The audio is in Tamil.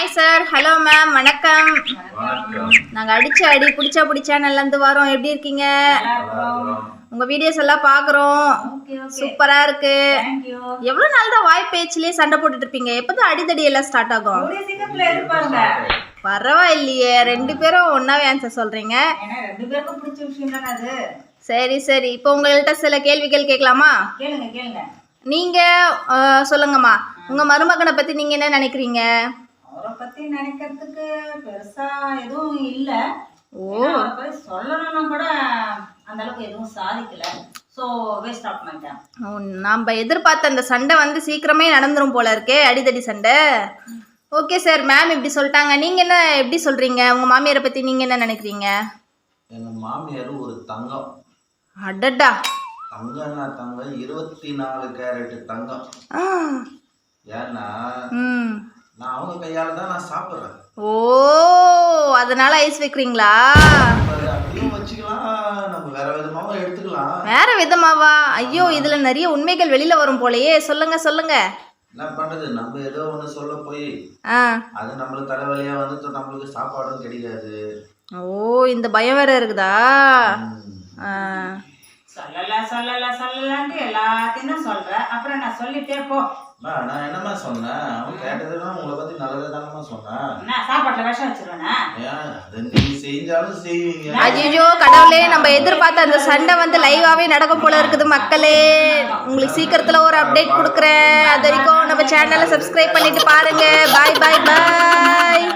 ஹாய் சார், ஹலோ மேம், வணக்கம். நாங்கள் அடிச்ச அடி பிடிச்ச சேனல்லேருந்து வரோம். எப்படி இருக்கீங்க? உங்கள் வீடியோஸ் எல்லாம் பார்க்குறோம். சூப்பராக இருக்கு. எவ்வளோ நாள் தான் வாய் பேச்சிலே சண்டை போட்டுட்டு இருப்பீங்க? எப்போ தான் அடிதடி எல்லாம் ஸ்டார்ட் ஆகும்? பரவாயில்லையே, ரெண்டு பேரும் ஒன்றாவே ஆன்சர் சொல்கிறீங்க. சரி சரி, இப்போ உங்கள்கிட்ட சில கேள்விகள் கேட்கலாமா? நீங்கள் சொல்லுங்கம்மா, உங்கள் மருமகனை பற்றி நீங்கள் என்ன நினைக்கிறீங்க? அவரை பத்தி நினைக்கிறதுக்கு பெருசா எதுவும் இல்ல. சொல்லணும்னா கூட அந்த அளவுக்கு எதுவும் சாதிக்கல. So waste of my time. நம்ம எதிர்பார்த்த அந்த சண்டை வந்து சீக்கிரமே நடந்துரும் போல இருக்கே, அடிதடி சண்டை. ஓகே சார், மேம் இப்படி சொல்லிட்டாங்க. நீங்க என்ன எப்படி சொல்றீங்க? உங்க மாமியாரை பத்தி நீங்க என்ன நினைக்கிறீங்க? எங்க மாமியார் ஒரு தங்கம். அடடா, தங்கம்னா தங்கம், 24 கேரட் தங்கம். ஏன்னா நான் அவங்க கையால தான் நான் சாப்பிடுறேன். ஓ, அதனால ஐஸ் வைக்கிறீங்களா? அப்படியும் வச்சுக்கலாம், நம்ம வேற விதமாவும் எடுத்துக்கலாம். வேற விதமாவா? ஐயோ, இதுல நிறைய உண்மைகள் வெளியில வரும் போலயே. சொல்லுங்க சொல்லுங்க. என்ன பண்றது, நம்ம ஏதோ ஒண்ணு சொல்ல போய் அது நம்மளுக்கு தலைவலியா வந்து நம்மளுக்கு சாப்பாடும் கிடைக்காது. ஓ, இந்த பயம் வேற இருக்குதா? சொல்லலான்ட்டு எல்லாத்தையும் சொல்ற. அப்புறம் நான் சொல்லிட்டே போ. நான் என்னமா சொன்னேன்? அவன் கேட்டதுன்னா உங்களை பத்தி நல்லதே தானமா சொன்னேன். சாப்பாட்டுல விஷம் வச்சிருவேனா? நீங்க செஞ்சாலும் செய்வீங்க. ஐயோ கடவுளே, நம்ம எதிர்பார்த்த அந்த சண்டை வந்து லைவாவே நடக்கும் போல இருக்குது மக்களே. உங்களுக்கு சீக்கிரத்துல ஒரு அப்டேட் கொடுக்குறேன். அது வரைக்கும் நம்ம சேனலை சப்ஸ்கிரைப் பண்ணிட்டு பாருங்க. பாய் பாய் பாய்.